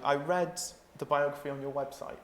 I read the biography on your website.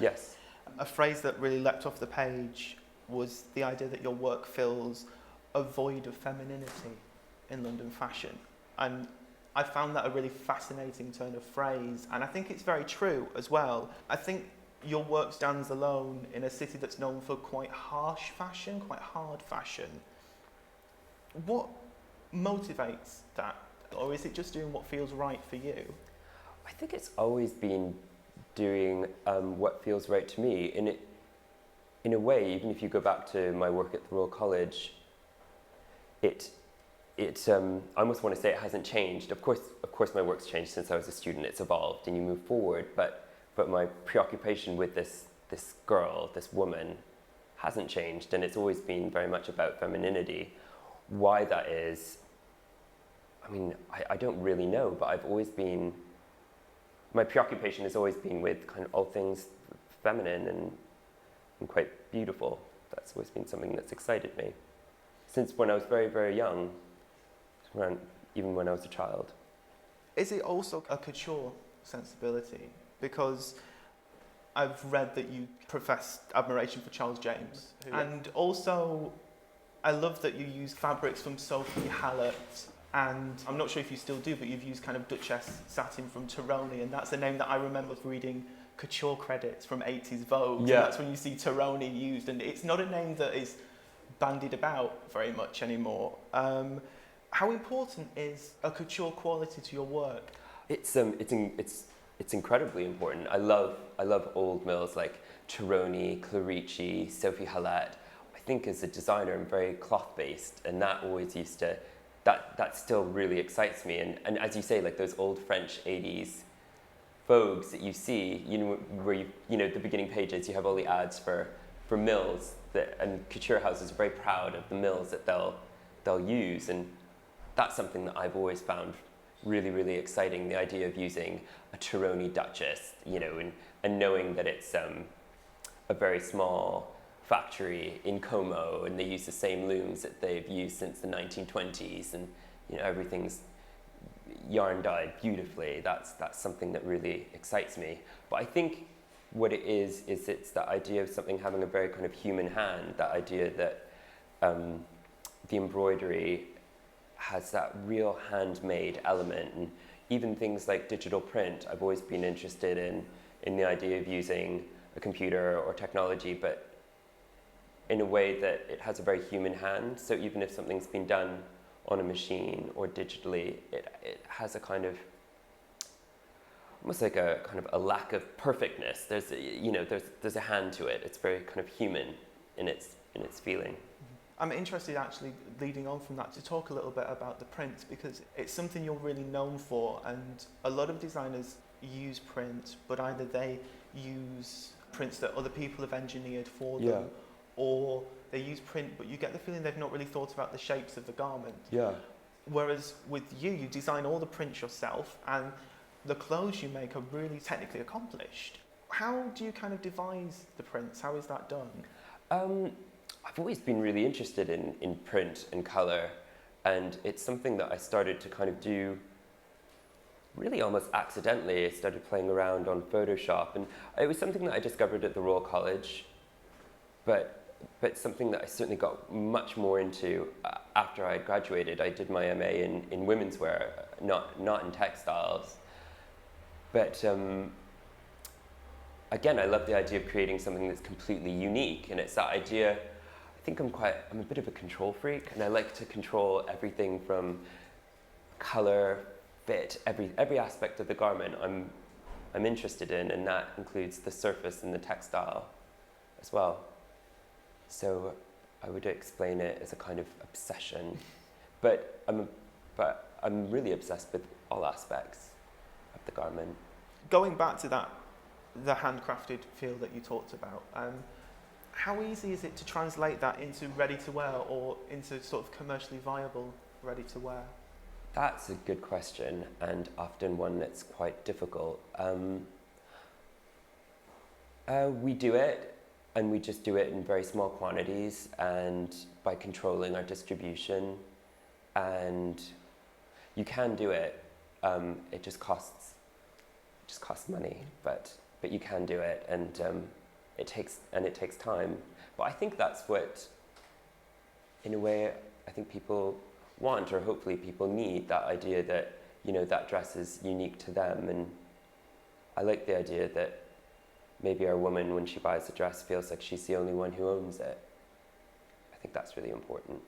Yes. A phrase that really leapt off the page was the idea that your work fills a void of femininity in London fashion. And I found that a really fascinating turn of phrase, and I think it's very true as well. I think your work stands alone in a city that's known for quite harsh fashion, quite hard fashion. What motivates that? Or is it just doing what feels right for you? I think it's always been doing what feels right to me. In a way, even if you go back to my work at the Royal College, I almost want to say it hasn't changed. Of course my work's changed since I was a student. It's evolved and you move forward, but my preoccupation with this girl, this woman, hasn't changed, and it's always been very much about femininity. Why that is, I mean, I don't really know, but my preoccupation has always been with kind of all things feminine and quite beautiful. That's always been something that's excited me since when I was very, very young, even when I was a child. Is it also a couture sensibility? Because I've read that you profess admiration for Charles James. And also, I love that you use fabrics from Sophie Hallett, and I'm not sure if you still do, but you've used kind of Duchess satin from Tironi, and that's a name that I remember reading couture credits from 80s Vogue. Yeah. And that's when you see Tironi used, and it's not a name that is bandied about very much anymore. How important is a couture quality to your work? It's incredibly important. I love old mills like Tironi, Clerici, Sophie Hallett. I think as a designer I'm very cloth based, and that always used to that still really excites me. And as you say, like those old French 80s Vogues that you see, where the beginning pages, you have all the ads for mills and couture houses are very proud of the mills that they'll use, and that's something that I've always found really, really exciting, the idea of using a Tironi Duchess, and knowing that it's a very small factory in Como, and they use the same looms that they've used since the 1920s, and everything's yarn dyed beautifully. That's something that really excites me. But I think what it is it's that idea of something having a very kind of human hand, that idea that the embroidery has that real handmade element, and even things like digital print, I've always been interested in the idea of using a computer or technology, but in a way that it has a very human hand. So even if something's been done on a machine or digitally, it has a kind of, almost like a kind of a lack of perfectness. There's a hand to it. It's very kind of human in its feeling. I'm interested, actually, leading on from that, to talk a little bit about the print, because it's something you're really known for, and a lot of designers use print, but either they use prints that other people have engineered for them, or they use print, but you get the feeling they've not really thought about the shapes of the garment. Yeah. Whereas with you design all the prints yourself, and the clothes you make are really technically accomplished. How do you kind of devise the prints? How is that done? I've always been really interested in print and colour, and it's something that I started to kind of do really almost accidentally. I started playing around on Photoshop, and it was something that I discovered at the Royal College, but something that I certainly got much more into after I graduated. I did my MA in women's wear, not in textiles. But again, I love the idea of creating something that's completely unique, and it's that idea. I think I'm a bit of a control freak, and I like to control everything from color, fit, every aspect of the garment I'm interested in, and that includes the surface and the textile as well. So I would explain it as a kind of obsession, but I'm really obsessed with all aspects of the garment. Going back to the handcrafted feel that you talked about, how easy is it to translate that into ready-to-wear or into sort of commercially viable ready-to-wear? That's a good question, and often one that's quite difficult. We do it, and we just do it in very small quantities, and by controlling our distribution. And you can do it. It just costs just costs money, but you can do it, and it takes time. But I think that's what, in a way, I think people want, or hopefully people need, that idea that, that dress is unique to them. And I like the idea that maybe our woman, when she buys a dress, feels like she's the only one who owns it. I think that's really important.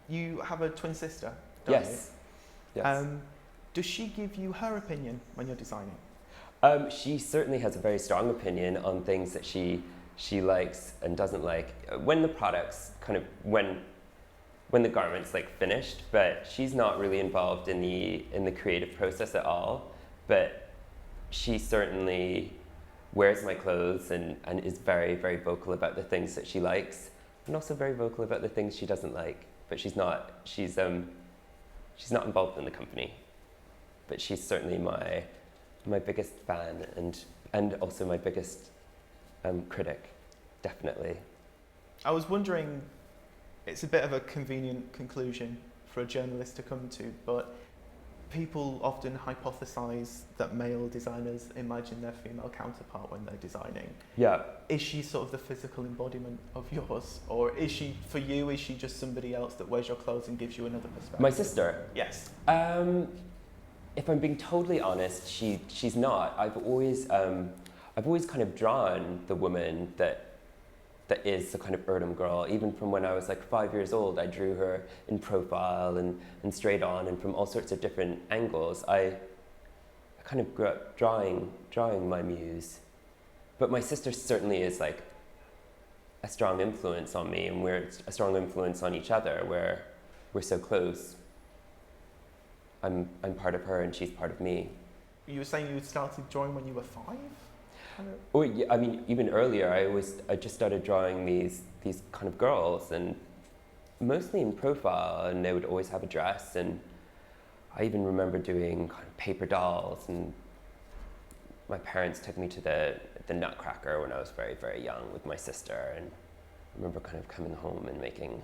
You have a twin sister, don't you? Yes. Does she give you her opinion when you're designing? She certainly has a very strong opinion on things that she likes and doesn't like. When the products when the garment's finished, but she's not really involved in the creative process at all. But she certainly wears my clothes and is very, very vocal about the things that she likes, and also very vocal about the things she doesn't like. But she's not involved in the company. But she's certainly my biggest fan and also my biggest critic, definitely. I was wondering, it's a bit of a convenient conclusion for a journalist to come to, but people often hypothesize that male designers imagine their female counterpart when they're designing. Yeah. Is she sort of the physical embodiment of yours? Or is she just somebody else that wears your clothes and gives you another perspective? My sister? Yes. If I'm being totally honest, she's not. I've always kind of drawn the woman that is the kind of Erdem girl. Even from when I was 5 years old, I drew her in profile and straight on, and from all sorts of different angles. I kind of grew up drawing my muse. But my sister certainly is a strong influence on me, and we're a strong influence on each other, where we're so close. I'm part of her and she's part of me. You were saying you started drawing when you were 5? Oh, yeah, I mean, even earlier, I just started drawing these kind of girls, and mostly in profile, and they would always have a dress. And I even remember doing kind of paper dolls, and my parents took me to the Nutcracker when I was very, very young with my sister, and I remember kind of coming home and making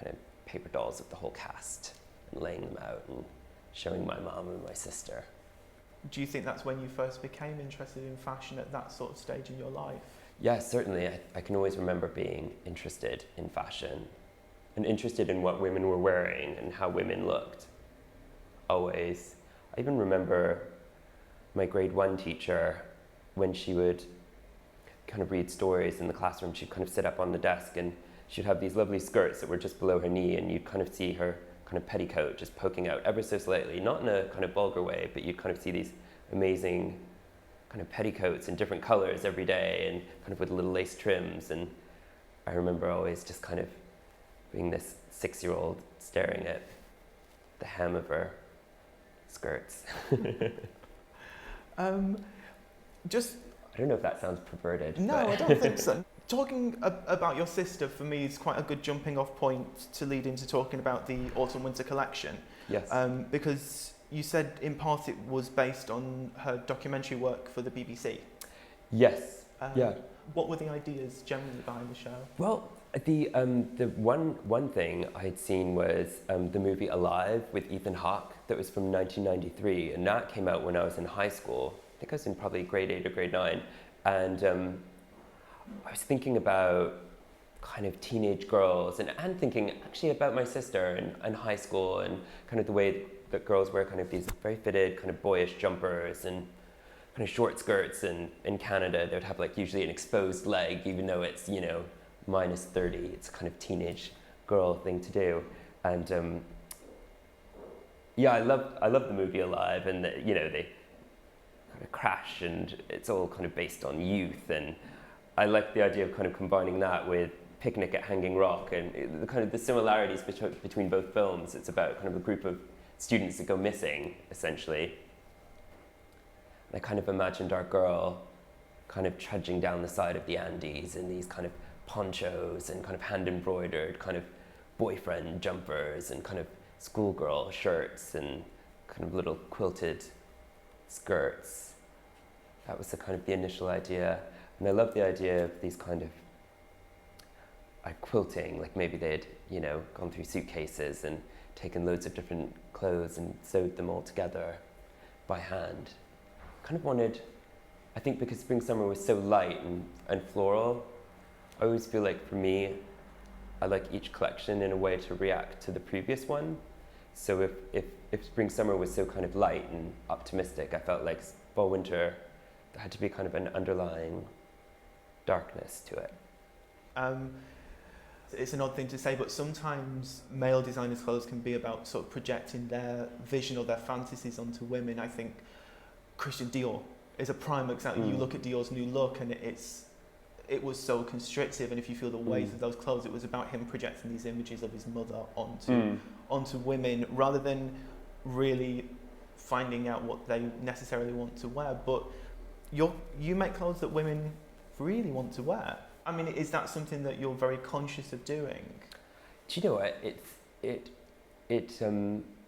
kind of paper dolls of the whole cast and laying them out and showing my mom and my sister. Do you think that's when you first became interested in fashion, at that sort of stage in your life? Yeah, certainly. I can always remember being interested in fashion and interested in what women were wearing and how women looked. Always. I even remember my grade 1 teacher, when she would kind of read stories in the classroom, she'd kind of sit up on the desk and she'd have these lovely skirts that were just below her knee, and you'd kind of see her kind of petticoat just poking out ever so slightly, not in a kind of vulgar way, but you'd kind of see these amazing kind of petticoats in different colors every day, and kind of with little lace trims. And I remember always just kind of being this 6-year-old staring at the hem of her skirts. I don't know if that sounds perverted. No, but I don't think so. Talking about your sister, for me, is quite a good jumping off point to lead into talking about the autumn-winter collection. Yes. Because you said in part it was based on her documentary work for the BBC. Yes. Yeah. What were the ideas generally behind the show? Well, the one thing I had seen was the movie Alive with Ethan Hawke that was from 1993, and that came out when I was in high school. I think I was in probably grade 8 or grade 9, and I was thinking about kind of teenage girls and thinking actually about my sister and high school, and kind of the way that girls wear kind of these very fitted kind of boyish jumpers and kind of short skirts. And in Canada they would have usually an exposed leg, even though it's minus 30. It's a kind of teenage girl thing to do. And yeah, I love the movie Alive, and they kind of crash, and it's all kind of based on youth, and I like the idea of kind of combining that with Picnic at Hanging Rock, and the kind of the similarities between both films. It's about kind of a group of students that go missing, essentially. And I kind of imagined our girl kind of trudging down the side of the Andes in these kind of ponchos and kind of hand-embroidered kind of boyfriend jumpers and kind of schoolgirl shirts and kind of little quilted skirts. That was the initial idea. And I love the idea of these kind of quilting, maybe they'd, gone through suitcases and taken loads of different clothes and sewed them all together by hand. kind of wanted, I think because spring summer was so light and floral, I always feel like for me, I like each collection in a way to react to the previous one. So if spring summer was so kind of light and optimistic, I felt like fall winter, there had to be kind of an underlying darkness to it. It's an odd thing to say, but sometimes male designers' clothes can be about sort of projecting their vision or their fantasies onto women. I think Christian Dior is a prime example. You look at Dior's new look and it was so constrictive, and if you feel the weight of those clothes, it was about him projecting these images of his mother onto women, rather than really finding out what they necessarily want to wear. But you make clothes that women really want to wear. I mean, is that something that you're very conscious of doing? Do you know what? It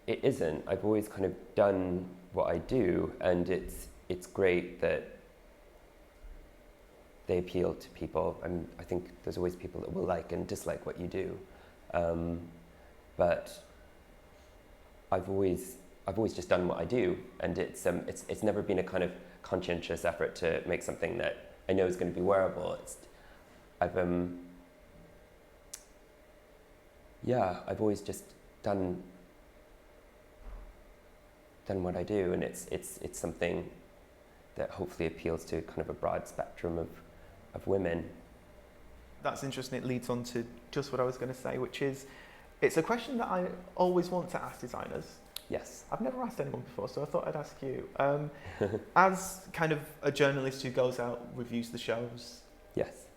isn't. I've always kind of done what I do, and it's great that they appeal to people. I think there's always people that will like and dislike what you do, but I've always just done what I do, and it's never been a kind of conscientious effort to make something that I know is going to be wearable. I've always just done what I do, and it's something that hopefully appeals to kind of a broad spectrum of women. That's interesting. It leads on to just what I was going to say, which is, it's a question that I always want to ask designers. Yes. I've never asked anyone before, so I thought I'd ask you. As kind of a journalist who goes out, reviews the shows. Yes.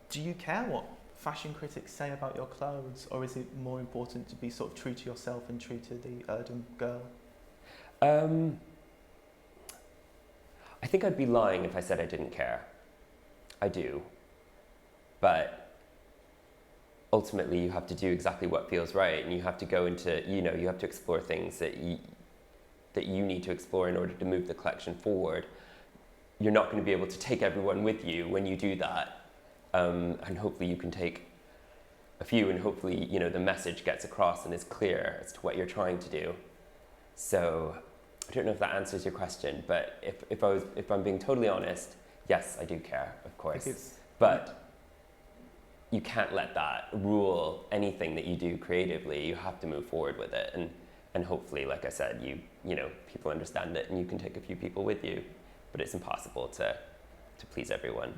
Do you care what fashion critics say about your clothes, or is it more important to be sort of true to yourself and true to the Erdem girl? I think I'd be lying if I said I didn't care. I do. But ultimately you have to do exactly what feels right, and you have to go into, you have to explore things that you need to explore in order to move the collection forward. You're not going to be able to take everyone with you when you do that. And hopefully you can take a few, and hopefully, the message gets across and is clear as to what you're trying to do. So I don't know if that answers your question, but if I'm being totally honest, yes, I do care, of course. But you can't let that rule anything that you do creatively. You have to move forward with it, and hopefully, like I said, people understand it, and you can take a few people with you. But it's impossible to please everyone.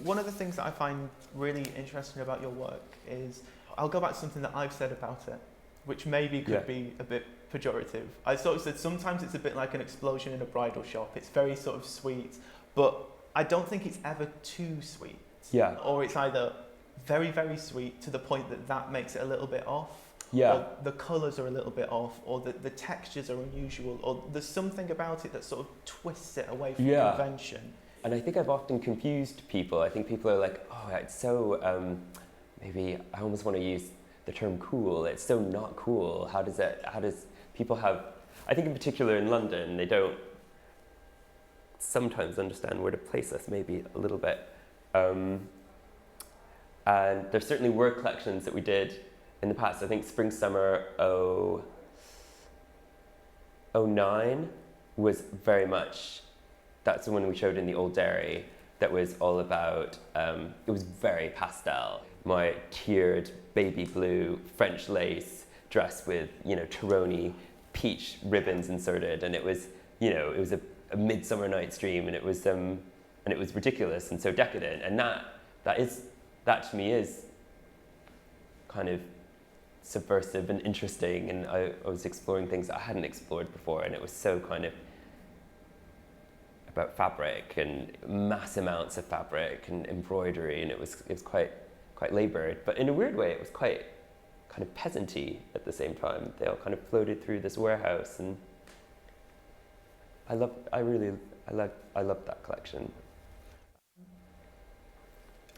One of the things that I find really interesting about your work is, I'll go back to something that I've said about it, which maybe could be a bit pejorative. I sort of said sometimes it's a bit like an explosion in a bridal shop. It's very sort of sweet, but I don't think it's ever too sweet. Yeah. Or it's either very, very sweet to the point that makes it a little bit off. Yeah. Or the colours are a little bit off, or the textures are unusual, or there's something about it that sort of twists it away from convention. And I think I've often confused people. I think people are like, oh, it's so, maybe I almost want to use the term cool. It's so not cool. How does people have, I think in particular in London, they don't sometimes understand where to place us, maybe a little bit. And there certainly were collections that we did in the past. I think spring summer 09 was very much, that's the one we showed in the Old Dairy, that was all about, it was very pastel. My tiered baby blue French lace dress with, Tironi peach ribbons inserted, and it was, it was a Midsummer Night's Dream, and it was ridiculous and so decadent, and that to me is kind of subversive and interesting, and I was exploring things that I hadn't explored before, and it was so kind of about fabric and mass amounts of fabric and embroidery, and it was quite laboured, but in a weird way it was quite kind of peasanty at the same time. They all kind of floated through this warehouse, and I loved that collection.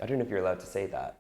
I don't know if you're allowed to say that.